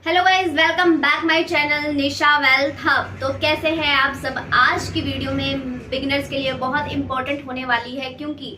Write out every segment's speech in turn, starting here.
Hello guys, welcome back my channel Nisha wealth hub. तो कैसे हैं आप सब। आज की वीडियो में बिगिनर्स के लिए बहुत इंपॉर्टेंट होने वाली है, क्योंकि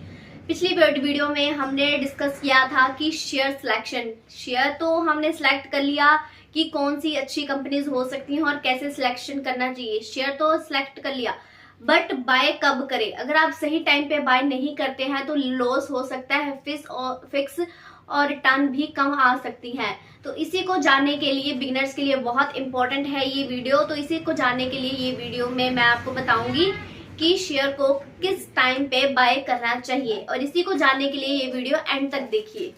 पिछली वीडियो में हमने डिस्कस किया था कि शेयर सिलेक्शन। शेयर तो हमने सिलेक्ट कर लिया कि कौन सी अच्छी कंपनीज हो सकती हैं और कैसे सिलेक्शन करना चाहिए। शेयर तो सिलेक्ट कर लिया, बट बाय कब करें। अगर आप सही टाइम पे बाय नहीं करते हैं तो लॉस हो सकता है, फिक्स और रिटर्न भी कम आ सकती हैं। तो इसी को जानने के लिए बिगिनर्स के लिए बहुत इंपॉर्टेंट है ये वीडियो। तो इसी को जानने के लिए ये वीडियो में मैं आपको बताऊंगी कि शेयर को किस टाइम पे बाय करना चाहिए, और इसी को जानने के लिए ये वीडियो एंड तक देखिए।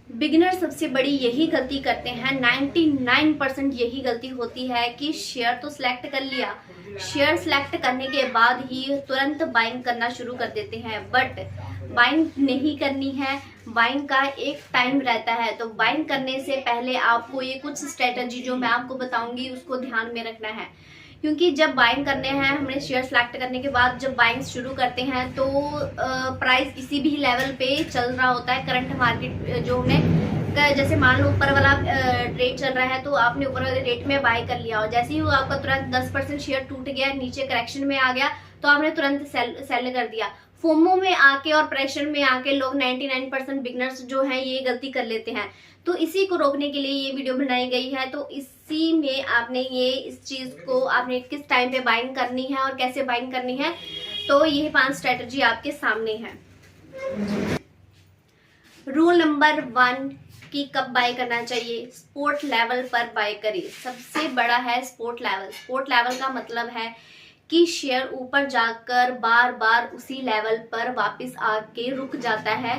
बिगिनर सबसे बड़ी यही गलती करते हैं, 99% यही गलती होती है कि शेयर तो सिलेक्ट कर लिया, शेयर सिलेक्ट करने के बाद ही तुरंत बाइंग करना शुरू कर देते हैं। बट बाइंग नहीं करनी है, बाइंग का एक टाइम रहता है। तो बाइंग करने से पहले आपको ये कुछ स्ट्रेटजी जो मैं आपको बताऊंगी उसको ध्यान में रखना है, क्योंकि जब बाइंग करने हैं हमने शेयर सेलेक्ट करने के बाद जब बाइंग शुरू करते हैं तो प्राइस किसी भी लेवल पे चल रहा होता है। करंट मार्केट जो हमने जैसे मान लो ऊपर वाला रेट चल रहा है तो आपने ऊपर वाले रेट में बाय कर लिया, और जैसे ही वो आपका तुरंत 10% शेयर टूट गया, नीचे करेक्शन में आ गया, तो आपने तुरंत सेल कर दिया। फोमो में आके और प्रेशर में आके लोग 99% बिगनर्स जो हैं ये गलती कर लेते हैं। तो इसी को रोकने के लिए ये वीडियो बनाई गई है। तो इसी में आपने इस चीज को आपने किस टाइम पे बाइंग करनी है और कैसे बाइंग करनी है, तो ये 5 स्ट्रेटजी आपके सामने है। रूल नंबर 1 कि कब बाय करना चाहिए। स्पोर्ट लेवल पर बाय करिए। सबसे बड़ा है स्पोर्ट लेवल। स्पोर्ट लेवल का मतलब है कि शेयर ऊपर जाकर बार बार उसी लेवल पर वापस आके रुक जाता है।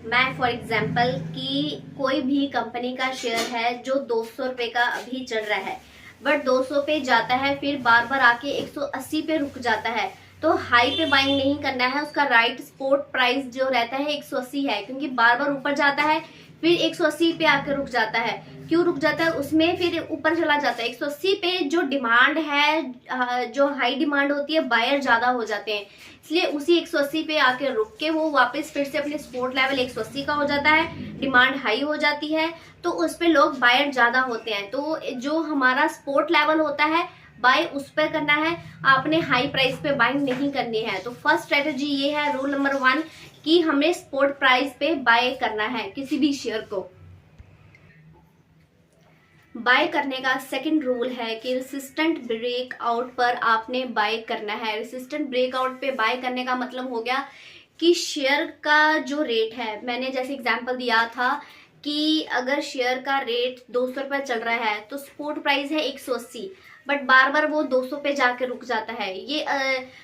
मैं फॉर एग्जांपल कि कोई भी कंपनी का शेयर है जो 200 रुपये का अभी चल रहा है, बट 200 पे जाता है, फिर बार बार आके 180 पे रुक जाता है, तो हाई पे बाइंग नहीं करना है। उसका राइट स्पोर्ट प्राइस जो रहता है 180 है, क्योंकि बार बार ऊपर जाता है फिर 180 पे आके रुक जाता है। क्यों रुक जाता है, उसमें फिर ऊपर चला जाता है 180 पे। जो डिमांड है, जो हाई डिमांड होती है, बायर ज्यादा हो जाते हैं, इसलिए उसी 180 पे आके रुक के वो वापस फिर से अपने सपोर्ट लेवल 180 का हो जाता है, डिमांड हाई हो जाती है, तो उस पे लोग बायर ज्यादा होते हैं। तो जो हमारा सपोर्ट लेवल होता है बाय उस पर करना है, आपने हाई प्राइस पे बाइंग नहीं करनी है। तो फर्स्ट स्ट्रेटेजी ये है, रूल नंबर 1 कि हमें सपोर्ट प्राइस पे बाय करना है किसी भी शेयर को। बाय करने का सेकंड रूल है कि रेसिस्टेंट ब्रेकआउट पर आपने बाय करना है। रेसिस्टेंट ब्रेकआउट पे बाय करने का मतलब हो गया कि शेयर का जो रेट है, मैंने जैसे एग्जांपल दिया था कि अगर शेयर का रेट 200 रुपये चल रहा है तो सपोर्ट प्राइस है 180, बट बार बार वो 200 पे जाके रुक जाता है।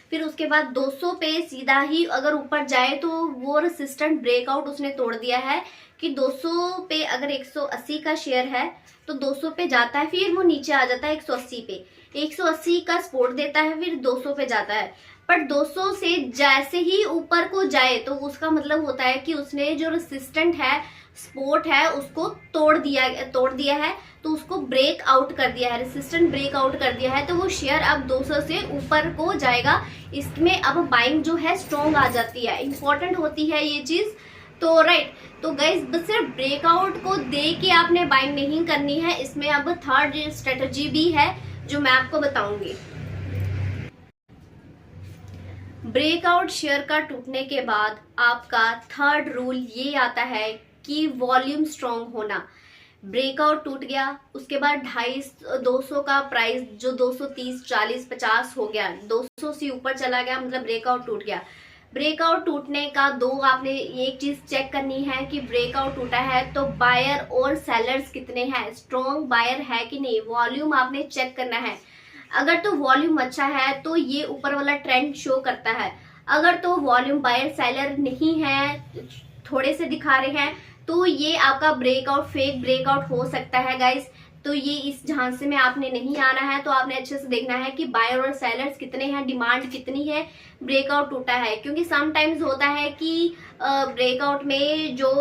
फिर उसके बाद 200 पे सीधा ही अगर ऊपर जाए तो वो रेसिस्टेंट ब्रेकआउट उसने तोड़ दिया है कि 200 पे अगर 180 का शेयर है तो 200 पे जाता है, फिर वो नीचे आ जाता है 180 पे, 180 का सपोर्ट देता है, फिर 200 पे जाता है। पर 200 से जैसे ही ऊपर को जाए तो उसका मतलब होता है कि उसने जो रेसिस्टेंट है, सपोर्ट है, उसको तोड़ दिया है, तो उसको ब्रेक आउट कर दिया है, रेसिस्टेंट ब्रेक आउट कर दिया है। तो वो शेयर अब 200 से ऊपर को जाएगा। इसमें अब बाइंग जो है स्ट्रॉन्ग आ जाती है। इंपॉर्टेंट होती है ये चीज। तो राइट, तो गाइस बस सिर्फ ब्रेकआउट को दे के आपने बाइंग नहीं करनी है। इसमें अब थर्ड स्ट्रेटजी भी है जो मैं आपको बताऊंगी। ब्रेकआउट शेयर का टूटने के बाद आपका थर्ड रूल ये आता है कि वॉल्यूम स्ट्रॉन्ग होना। ब्रेकआउट टूट गया, उसके बाद 250 का प्राइस जो 230, 40, 50 हो गया, 200 से ऊपर चला गया, मतलब ब्रेकआउट टूट गया। ब्रेकआउट टूटने का आपने एक चीज चेक करनी है कि ब्रेकआउट टूटा है तो बायर और सेलर्स कितने हैं, स्ट्रॉन्ग बायर है कि नहीं। वॉल्यूम आपने चेक करना है। अगर तो वॉल्यूम अच्छा है तो ये ऊपर वाला ट्रेंड शो करता है। अगर तो वॉल्यूम बायर सेलर नहीं है, थोड़े से दिखा रहे हैं, तो ये आपका ब्रेकआउट फेक ब्रेकआउट हो सकता है गाइस। तो ये इस झांसे में आपने नहीं आना है। तो आपने अच्छे से देखना है कि बायर और सेलर्स कितने हैं, डिमांड कितनी है, ब्रेकआउट टूटा है। क्योंकि समटाइम्स होता है कि ब्रेकआउट में जो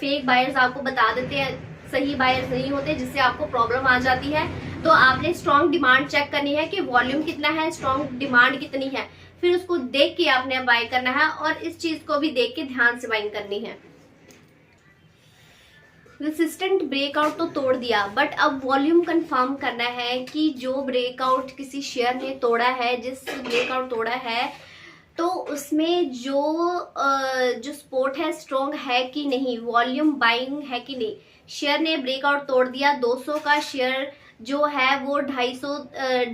फेक बायर्स आपको बता देते हैं, सही बायर्स नहीं होते, जिससे आपको प्रॉब्लम आ जाती है। तो आपने स्ट्रॉन्ग डिमांड चेक करनी है कि वॉल्यूम कितना है, स्ट्रॉन्ग डिमांड कितनी है, फिर उसको देख के आपने बाय करना है, और इस चीज को भी देख के ध्यान से बाइंग करनी है। रेसिस्टेंट ब्रेकआउट तो तोड़ दिया, बट अब वॉल्यूम कंफर्म करना है कि जो ब्रेकआउट किसी शेयर ने तोड़ा है, जिस ब्रेकआउट तोड़ा है, तो उसमें जो सपोर्ट है स्ट्रॉन्ग है कि नहीं, वॉल्यूम बाइंग है कि नहीं। शेयर ने ब्रेकआउट तोड़ दिया, 200 का शेयर जो है वो 250,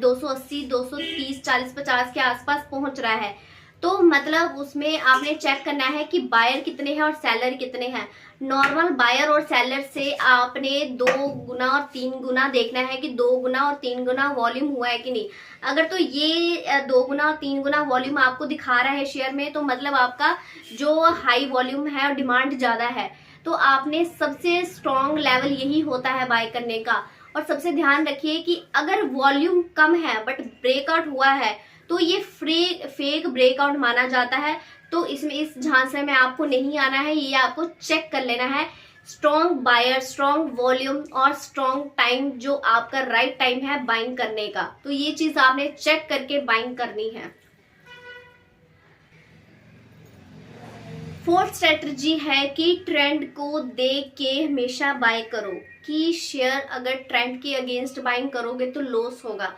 280, 230, 40, 50 के आसपास पहुंच रहा है, तो मतलब उसमें आपने चेक करना है कि बायर कितने हैं और सेलर कितने हैं। नॉर्मल बायर और सेलर से आपने 2 गुना और 3 गुना देखना है कि 2 गुना और 3 गुना वॉल्यूम हुआ है कि नहीं। अगर तो ये 2 गुना और 3 गुना वॉल्यूम आपको दिखा रहा है शेयर में, तो मतलब आपका जो हाई वॉल्यूम है और डिमांड ज्यादा है। तो आपने सबसे स्ट्रॉन्ग लेवल यही होता है बाय करने का। और सबसे ध्यान रखिए कि अगर वॉल्यूम कम है बट ब्रेकआउट हुआ है, तो ये फेक ब्रेकआउट माना जाता है। तो इसमें इस झांसे में आपको नहीं आना है, ये आपको चेक कर लेना है। स्ट्रॉन्ग बायर, स्ट्रॉन्ग वॉल्यूम और स्ट्रॉन्ग टाइम, जो आपका राइट टाइम है बाइंग करने का, तो ये चीज आपने चेक करके बाइंग करनी है। फोर्थ स्ट्रेटजी है कि ट्रेंड को देख के हमेशा बाय करो, कि शेयर अगर ट्रेंड के अगेंस्ट बाइंग करोगे तो लॉस होगा।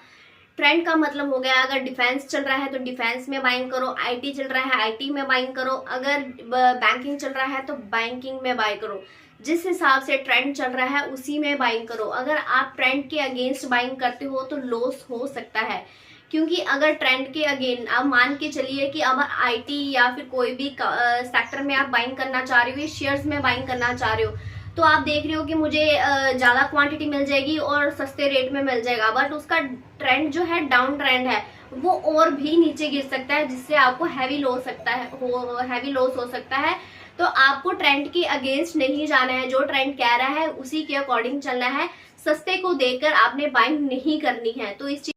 ट्रेंड का मतलब हो गया, अगर डिफेंस चल रहा है तो डिफेंस में बाइंग करो, आईटी चल रहा है आईटी में बाइंग करो, अगर बैंकिंग चल रहा है तो बैंकिंग में बाय करो। जिस हिसाब से ट्रेंड चल रहा है उसी में बाइंग करो। अगर आप ट्रेंड के अगेंस्ट बाइंग करते हो तो लॉस हो सकता है, क्योंकि अगर ट्रेंड के अगेन आप मान के चलिए कि अब आईटी या फिर कोई भी सेक्टर में आप बाइंग करना चाह रहे हो, शेयर्स में बाइंग करना चाह रहे हो, तो आप देख रहे हो कि मुझे ज़्यादा क्वांटिटी मिल जाएगी और सस्ते रेट में मिल जाएगा, बट उसका ट्रेंड जो है डाउन ट्रेंड है, वो और भी नीचे गिर सकता है, जिससे आपको हैवी लॉस हो सकता है। तो आपको ट्रेंड के अगेंस्ट नहीं जाना है, जो ट्रेंड कह रहा है उसी के अकॉर्डिंग चलना है। सस्ते को देखकर आपने बाइंग नहीं करनी है। तो इस